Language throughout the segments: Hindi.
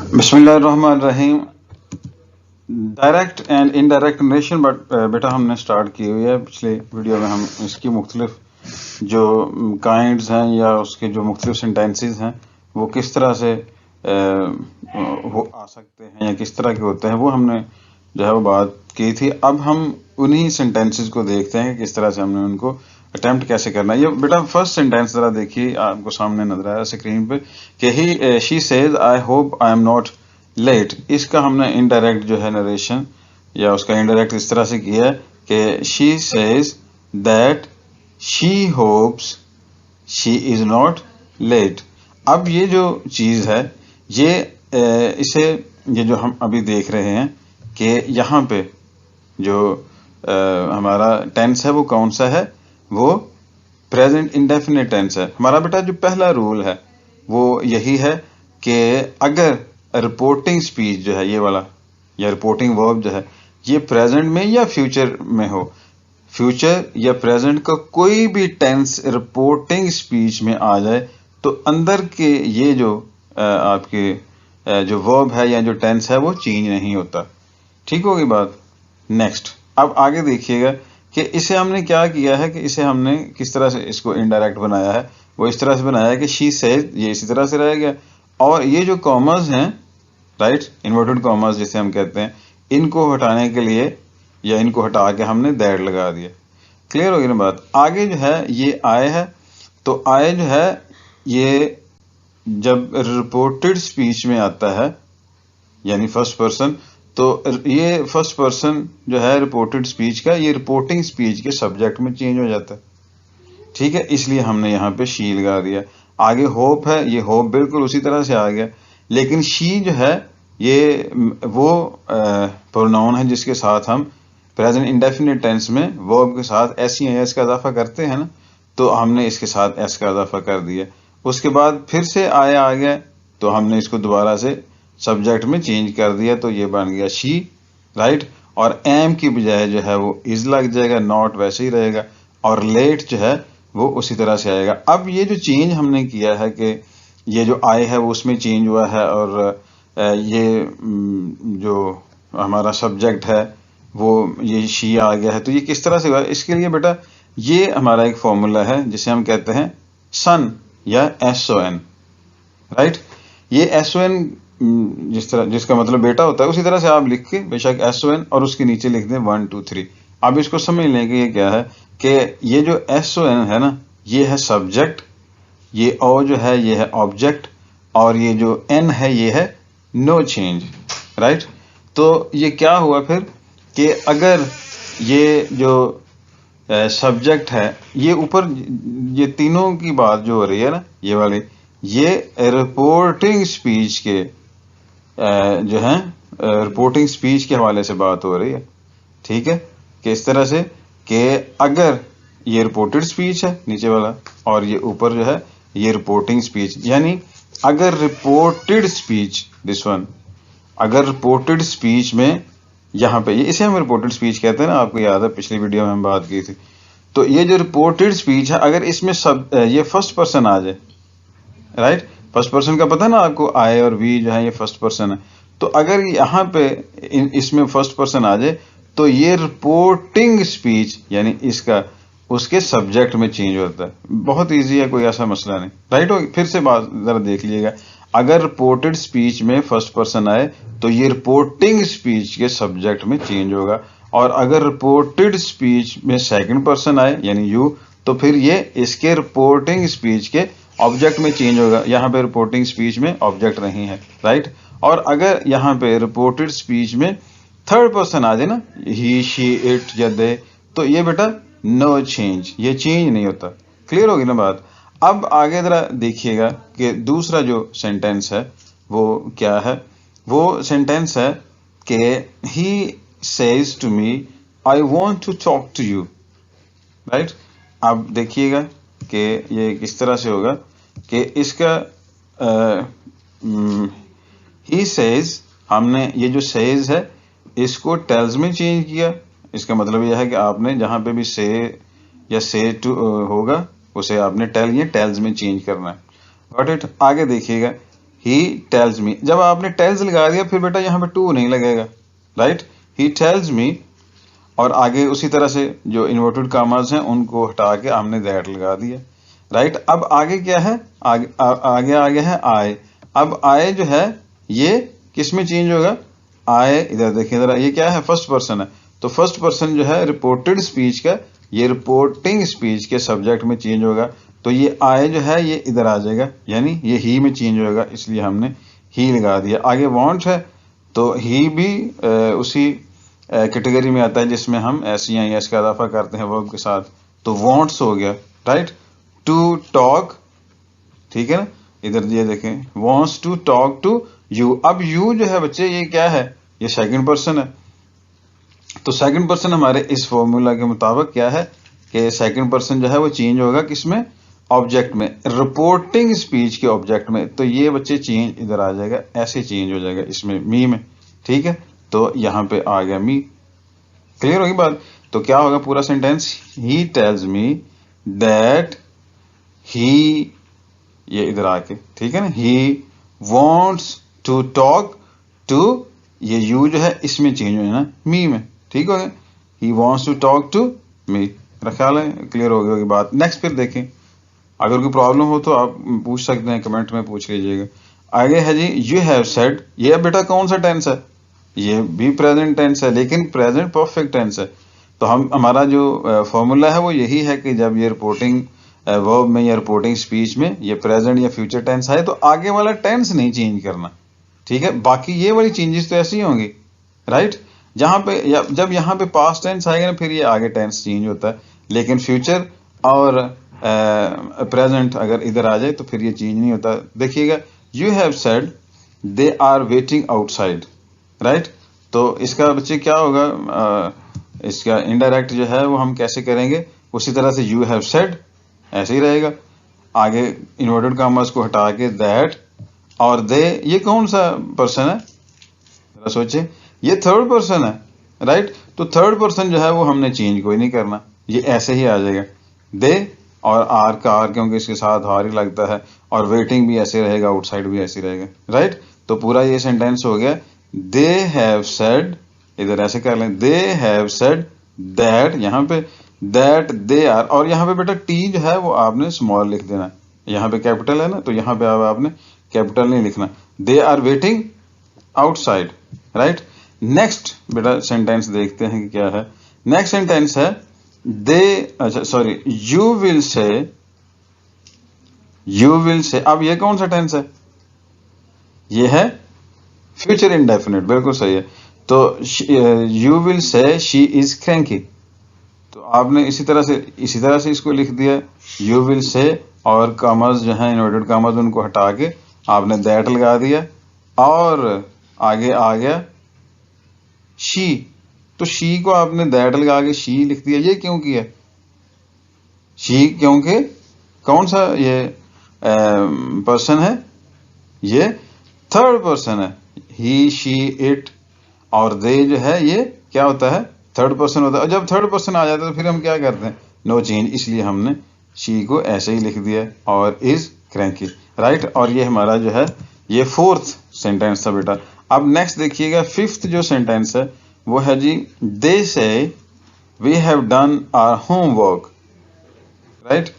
बिस्मिल्लाहिर्रहमानिर्रहीम। डायरेक्ट एंड इनडायरेक्ट नरेशन बेटा हमने स्टार्ट की हुई है। पिछले वीडियो में हम इसकी मुख्तलिफ जो काइंड्स हैं या उसके जो मुख्तलिफ सेंटेंसेस हैं वो किस तरह से वो आ सकते हैं या किस तरह के होते हैं वो हमने जो है वो बात की थी। अब हम उन्हीं सेंटेंसेस को देखते हैं कि किस तरह से हमने उनको अटेम्प्ट कैसे करना है। ये बेटा फर्स्ट सेंटेंस जरा देखिए, आपको सामने नजर आया स्क्रीन पे कि he she says I hope I am not late. इसका हमने इनडायरेक्ट जो है नरेशन या उसका इनडायरेक्ट इस तरह से किया है कि she says that she hopes she is not let. अब ये जो चीज है ये ये जो हम अभी देख रहे हैं कि यहाँ पे जो हमारा टेंस है वो कौन सा है, वो प्रेजेंट इंडेफिनिट टेंस है। हमारा बेटा जो पहला रूल है वो यही है कि अगर रिपोर्टिंग स्पीच जो है ये वाला या रिपोर्टिंग वर्ब जो है ये प्रेजेंट में या फ्यूचर में हो, फ्यूचर या प्रेजेंट का कोई भी टेंस रिपोर्टिंग स्पीच में आ जाए तो अंदर के ये जो आपके जो वर्ब है या जो टेंस है वो चेंज नहीं होता। ठीक होगी बात। नेक्स्ट अब आगे देखिएगा कि इसे हमने क्या किया है कि इसे हमने किस तरह से इसको इनडायरेक्ट बनाया है। वो इस तरह से बनाया है कि शी सेज, ये इसी तरह से रह गया और ये जो कॉमर्स हैं, राइट, इन्वर्टेड कॉमर्स जिसे हम कहते हैं, इनको हटाने के लिए या इनको हटा के हमने दैट लगा दिया। क्लियर होगी ना बात। आगे जो है ये आए है, तो आए जो है ये जब रिपोर्टेड स्पीच में आता है यानी फर्स्ट पर्सन, तो ये फर्स्ट पर्सन जो है रिपोर्टेड स्पीच का, ये रिपोर्टिंग स्पीच के सब्जेक्ट में चेंज हो जाता है। ठीक है, इसलिए हमने यहाँ पे शी लगा दिया। आगे होप है, ये होप बिल्कुल उसी तरह से आ गया, लेकिन शी जो है ये वो प्रोनाउन है जिसके साथ हम प्रेजेंट इंडेफिनिट टेंस में वर्ब के साथ एस या एस का इजाफा करते हैं ना, तो हमने इसके साथ एस का इजाफा कर दिया। उसके बाद फिर से आया आ गया तो हमने इसको दोबारा से सब्जेक्ट में चेंज कर दिया, तो ये बन गया शी, राइट। और एम की बजाय जो है वो इज लग जाएगा, नॉट वैसे ही रहेगा और लेट जो है वो उसी तरह से आएगा। अब ये जो चेंज हमने किया है कि ये जो आई है वो उसमें चेंज हुआ है और ये जो हमारा सब्जेक्ट है वो ये शी आ गया है, तो ये किस तरह से हुआ। इसके लिए बेटा ये हमारा एक फॉर्मूला है जिसे हम कहते हैं सन या SON, राइट। ये SON जिस तरह जिसका मतलब बेटा होता है उसी तरह से आप लिख के बेशक SON और उसके नीचे लिख दें 1 2 3। अब इसको समझ लें कि ये क्या है कि ये जो SON है ना ये है सब्जेक्ट, ये O जो है ये है ऑब्जेक्ट और ये जो N है ये है नो चेंज, राइट। तो ये क्या हुआ फिर कि अगर ये जो सब्जेक्ट है ये ऊपर ये तीनों की बात जो हो रही है ना ये वाली, ये रिपोर्टिंग स्पीच के जो है रिपोर्टिंग स्पीच के हवाले से बात हो रही है। ठीक है, कि इस तरह से कि अगर ये रिपोर्टेड स्पीच है नीचे वाला और ये ऊपर जो है ये रिपोर्टिंग स्पीच, यानी अगर रिपोर्टेड स्पीच दिस वन, अगर रिपोर्टेड स्पीच में यहाँ पे इसे हम रिपोर्टेड स्पीच कहते हैं ना, आपको याद है पिछली वीडियो में हम बात की थी। तो ये जो रिपोर्टेड स्पीच है अगर इसमें सब ये फर्स्ट पर्सन आ जाए, राइट, फर्स्ट पर्सन का पता है ना आपको, आई और वी जो है ये फर्स्ट पर्सन है, तो अगर यहाँ पे इसमें फर्स्ट पर्सन आ जाए तो ये रिपोर्टिंग स्पीच यानी इसका उसके सब्जेक्ट में चेंज होता है। बहुत इजी है, कोई ऐसा मसला नहीं, राइट। फिर से बात जरा देख लीजिएगा, अगर रिपोर्टेड स्पीच में फर्स्ट पर्सन आए तो ये रिपोर्टिंग स्पीच के सब्जेक्ट में चेंज होगा और अगर रिपोर्टेड स्पीच में सेकंड पर्सन आए यानी यू तो फिर ये इसके रिपोर्टिंग स्पीच के ऑब्जेक्ट में चेंज होगा। यहाँ पे रिपोर्टिंग स्पीच में ऑब्जेक्ट नहीं है, राइट। और अगर यहाँ पे रिपोर्टेड स्पीच में थर्ड पर्सन आ जाए ना, ही शी इट या दे, तो ये बेटा नो चेंज, ये चेंज नहीं होता। क्लियर होगी ना बात। अब आगे जरा देखिएगा कि दूसरा जो सेंटेंस है वो क्या है। वो सेंटेंस है कि he says to me I want to talk to you, right. अब देखिएगा कि ये किस तरह से होगा कि इसका ही सेज, हमने ये जो सेज है इसको टेल्स में चेंज किया। इसका मतलब यह है कि आपने जहां पे भी से या से टू होगा उसे आपने टेल या टेल्स में चेंज करना है। Got it. आगे देखिएगा ही टेल्स मी। जब आपने टेल्स लगा दिया फिर बेटा यहाँ पे टू नहीं लगेगा, राइट। ही टेल्स मी और आगे उसी तरह से जो इन्वर्टेड कामास हैं उनको हटा के हमने दैट लगा दिया, राइट। अब आगे क्या है, आगे है आई। अब आई जो है ये किस में चेंज होगा, आई इधर देखिए जरा, ये क्या है, फर्स्ट पर्सन है। तो फर्स्ट पर्सन जो है रिपोर्टेड स्पीच का, ये रिपोर्टिंग स्पीच के सब्जेक्ट में चेंज होगा। तो ये आई जो है ये इधर आ जाएगा, यानी ये ही में चेंज होगा, इसलिए हमने ही लगा दिया। आगे वांट है तो ही भी उसी कैटेगरी में आता है जिसमें हम एस या एस का इजाफा करते हैं वर्ब के साथ। तो वांट्स हो गया, राइट। टू टॉक, ठीक है ना, इधर ये देखें, wants to talk to you. अब यू जो है बच्चे ये क्या है, ये सेकंड पर्सन है। तो सेकंड पर्सन हमारे इस फॉर्मूला के मुताबिक क्या है कि सेकंड पर्सन जो है वो चेंज होगा किसमें, ऑब्जेक्ट में, रिपोर्टिंग स्पीच के ऑब्जेक्ट में। तो ये बच्चे चेंज इधर आ जाएगा, ऐसे चेंज हो जाएगा इसमें मी में, ठीक है। तो यहां पे आ गया मी, क्लियर होगी बात। तो क्या होगा पूरा sentence, he tells me that he, ये इधर आके, ठीक है ना, he wants to talk to, ये यू जो है इसमें चेंज हो ना मी में, ठीक हो गया। He wants to talk to me, मेरा ख्याल है क्लियर हो गई बात। नेक्स्ट फिर देखें, अगर कोई प्रॉब्लम हो तो आप पूछ सकते हैं, कमेंट में पूछ लीजिएगा। आगे है जी यू हैव सेड, ये बेटा कौन सा टेंस है, ये भी प्रेजेंट टेंस है लेकिन प्रेजेंट परफेक्ट टेंस है। तो हमारा जो फॉर्मूला है वो यही है कि जब ये रिपोर्टिंग वर्ब में या रिपोर्टिंग स्पीच में ये प्रेजेंट या फ्यूचर टेंस है तो आगे वाला टेंस नहीं चेंज करना, ठीक है। बाकी ये वाली चेंजेस तो ऐसी होंगी, राइट। जहां पे जब यहाँ पे पास्ट टेंस आएगा ना फिर ये आगे टेंस चेंज होता है, लेकिन फ्यूचर और प्रेजेंट अगर इधर आ जाए तो फिर ये चेंज नहीं होता। देखिएगा, you have said they are waiting outside, right. तो इसका बच्चे क्या होगा, इसका इनडायरेक्ट जो है वो हम कैसे करेंगे, उसी तरह से यू हैव सेड ऐसे ही रहेगा। आगे इन्वर्टेड कॉमास को हटा के दैट और दे, ये कौन सा पर्सन है जरा सोचे, ये थर्ड पर्सन है, राइट। तो थर्ड पर्सन जो है वो हमने चेंज कोई नहीं करना, ये ऐसे ही आ जाएगा। दे और आर का आर क्योंकि इसके साथ आर ही लगता है, और वेटिंग भी ऐसे रहेगा, आउटसाइड भी ऐसे रहेगा, राइट। तो पूरा ये सेंटेंस हो गया, दे हैव सेड, इधर ऐसे कर लें, दे हैव सेड दैट, यहाँ पे दैट दे आर, और यहाँ पे बेटा टी जो है वो आपने स्मॉल लिख देना, यहाँ पे कैपिटल है ना, तो यहाँ पे आपने कैपिटल नहीं लिखना। They are waiting outside, right. Next बेटा सेंटेंस देखते हैं कि क्या है। नेक्स्ट सेंटेंस है दे, अच्छा sorry, you will say, you will say. अब ये कौन सा टेंस है, ये है फ्यूचर इंडेफिनिट, बिल्कुल सही है। तो you will say she is cranky, तो आपने इसी तरह से इसको लिख दिया, यू विल से, और कॉमास जो है इन्वर्टेड कॉमास उनको हटा के आपने दैट लगा दिया, और आगे आ गया शी, तो शी को आपने दैट लगा के शी लिख दिया। ये क्यों किया शी, क्योंकि कौन सा ये पर्सन है, ये थर्ड पर्सन है, ही शी इट, और दे जो है ये क्या होता है, थर्ड पर्सन होता है। और जब थर्ड पर्सन आ जाता है तो फिर हम क्या करते हैं, नो चेंज, इसलिए हमने शी को ऐसे ही लिख दिया, और इज क्रैंकी, राइट। और ये हमारा जो है ये फोर्थ सेंटेंस था बेटा। अब नेक्स्ट देखिएगा, फिफ्थ जो सेंटेंस है वो है जी they say we have done our homework, right.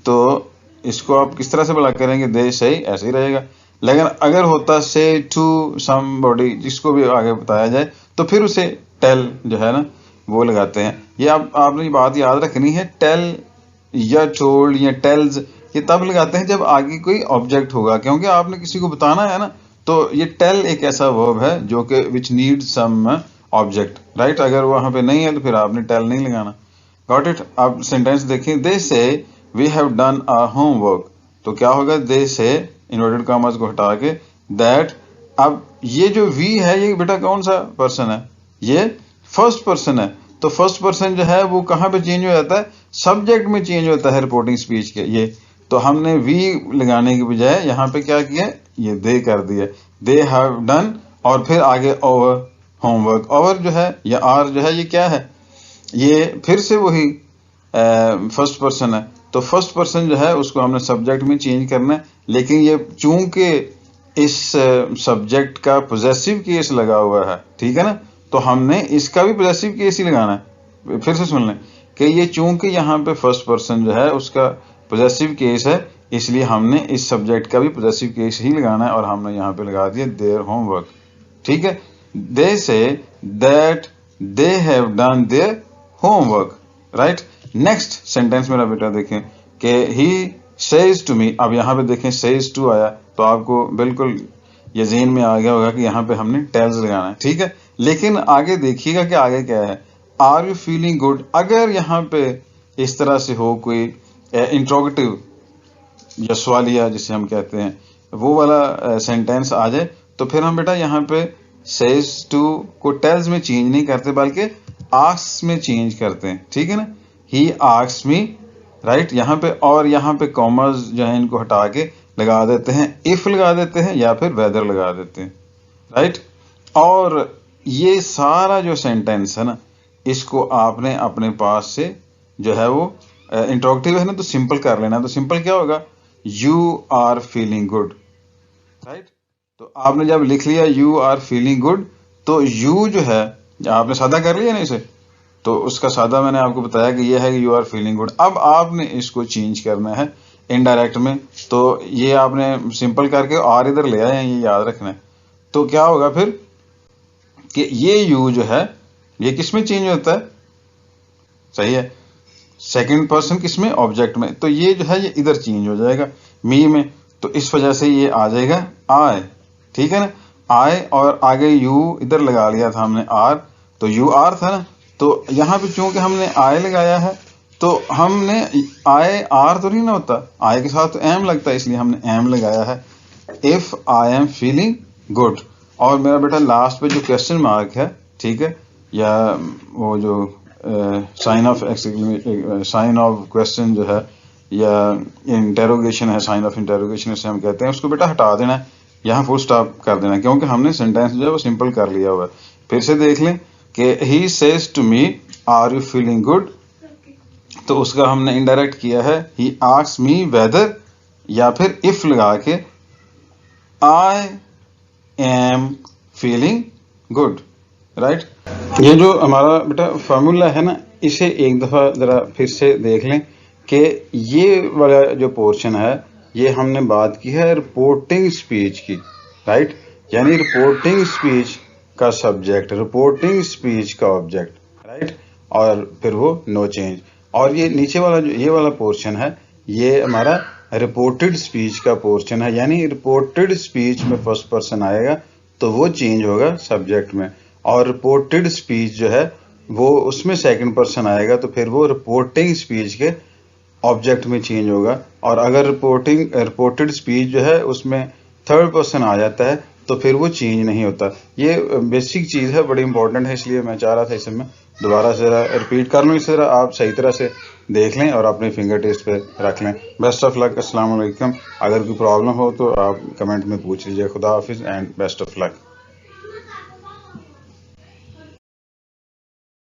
तो इसको आप किस तरह से बड़ा करेंगे, दे से ऐसे ही रहेगा। लेकिन अगर होता से टू समबॉडी, जिसको भी आगे बताया जाए, तो फिर उसे टेल जो है ना वो लगाते हैं। ये आपने बात याद रखनी है, टेल या टोल्ड या टेल्स ये तब लगाते हैं जब आगे कोई ऑब्जेक्ट होगा, क्योंकि आपने किसी को बताना है ना। तो ये टेल एक ऐसा वर्ब है जो कि which need some object, right. अगर वहां पे नहीं है तो फिर आपने टेल नहीं लगाना, गॉट इट। अब सेंटेंस देखें, they say we have done our homework, तो क्या होगा, दे से इन्वर्टेड कॉमास को हटा के दैट। अब ये जो वी है ये बेटा कौन सा पर्सन है, ये फर्स्ट पर्सन है। तो फर्स्ट पर्सन जो है वो कहां पे चेंज हो जाता है, सब्जेक्ट में चेंज होता है रिपोर्टिंग स्पीच के। ये तो हमने वी लगाने की बजाय यहाँ पे क्या किया, ये दे कर दिया, दे हैव डन, और फिर आगे ओवर होमवर्क। ओवर जो है या आर जो है ये क्या है, ये फिर से वही फर्स्ट पर्सन है। तो फर्स्ट पर्सन जो है उसको हमने सब्जेक्ट में चेंज करना है, लेकिन ये चूंकि इस सब्जेक्ट का पोजेसिव केस लगा हुआ है, ठीक है ना, तो हमने इसका भी पोजेसिव केस ही लगाना है। फिर से सुन लें कि ये चूंकि यहाँ पे फर्स्ट पर्सन जो है उसका पोजेसिव केस है, इसलिए हमने इस सब्जेक्ट का भी पोजेसिव केस ही लगाना है, और हमने यहाँ पे लगा दिया देयर होमवर्क, ठीक है। They say that they have done their homework, right. Next sentence मेरा बेटा देखें कि ही सेज टू मी। अब यहाँ पे देखें सेज टू आया तो आपको बिल्कुल यकीन में आ गया होगा कि यहाँ पे हमने टेल्स लगाना है, ठीक है। लेकिन आगे देखिएगा कि आगे क्या है, आर यू फीलिंग गुड। अगर यहाँ पे इस तरह से हो कोई इंट्रोगेटिव या सवालिया जिसे हम कहते हैं वो वाला सेंटेंस आ जाए, तो फिर हम बेटा यहाँ पे सेज टू को टेल्स में चेंज नहीं करते बल्कि आस्क्स में चेंज करते हैं, ठीक है ना। ही आस्क्स मी, राइट। यहाँ पे और यहाँ पे कॉमर्स जो है इनको हटा के लगा देते हैं इफ लगा देते हैं या फिर वेदर लगा देते हैं, राइट। और ये सारा जो सेंटेंस है ना, इसको आपने अपने पास से जो है वो इंट्रोगेटिव है ना, तो सिंपल कर लेना। तो सिंपल क्या होगा, you are feeling good, right. तो आपने जब लिख लिया यू आर फीलिंग गुड, तो यू जो है आपने सादा कर लिया ना इसे, तो उसका सादा मैंने आपको बताया कि ये है कि यू आर फीलिंग गुड। अब आपने इसको चेंज करना है इनडायरेक्ट में, तो ये आपने सिंपल करके आर इधर ले आए, ये याद रखना है। तो क्या होगा फिर कि ये यू जो है ये किस में चेंज होता है, सही है, सेकंड पर्सन किस में, ऑब्जेक्ट में। तो ये जो है ये इधर चेंज हो जाएगा मी में, तो इस वजह से ये आ जाएगा आई, ठीक है ना। आई और आगे यू इधर लगा लिया था हमने आर, तो यू आर था ना, तो यहाँ पे चूंकि हमने आई लगाया है तो हमने आई आर तो नहीं ना होता, आई के साथ तो एम लगता है, इसलिए हमने एम लगाया है। If I am feeling good. और मेरा बेटा लास्ट पे जो क्वेश्चन मार्क है, ठीक है, या वो जो साइन ऑफ क्वेश्चन जो है या इंटेरोगेशन है, साइन ऑफ इंटेरोगेशन इसे हम कहते हैं, उसको बेटा हटा देना है, यहाँ फुल स्टॉप कर देना, क्योंकि हमने सेंटेंस जो है वो सिंपल कर लिया हुआ है। फिर से देख लें कि he says to me are you feeling good, तो उसका हमने इनडायरेक्ट किया है ही आस्क्स मी वेदर, या फिर इफ लगा के I am feeling good, right. ये जो हमारा बेटा फार्मूला है ना, इसे एक दफा जरा फिर से देख लें कि ये वाला जो पोर्शन है ये हमने बात की है रिपोर्टिंग स्पीच की, राइट। यानी रिपोर्टिंग स्पीच का सब्जेक्ट, रिपोर्टिंग स्पीच का ऑब्जेक्ट, राइट, और फिर वो नो चेंज। और ये नीचे वाला जो ये वाला पोर्शन है ये हमारा रिपोर्टेड स्पीच का पोर्शन है, यानी रिपोर्टेड स्पीच में फर्स्ट पर्सन आएगा तो वो चेंज होगा सब्जेक्ट में, और रिपोर्टेड स्पीच जो है वो उसमें सेकंड पर्सन आएगा तो फिर वो रिपोर्टिंग स्पीच के ऑब्जेक्ट में चेंज होगा। और अगर रिपोर्टेड स्पीच जो है उसमें थर्ड पर्सन आ जाता है तो फिर वो चेंज नहीं होता। ये बेसिक चीज़ है, बड़ी इंपॉर्टेंट है, इसलिए मैं चाह रहा था इसे मैं दोबारा से रिपीट कर लूँ, इस तरह आप सही तरह से देख लें और अपने फिंगर टिप्स पे रख लें। बेस्ट ऑफ लक, अस्सलाम वालेकुम। अगर कोई प्रॉब्लम हो तो आप कमेंट में पूछ लीजिए। खुदा हाफिज़ एंड बेस्ट ऑफ लक।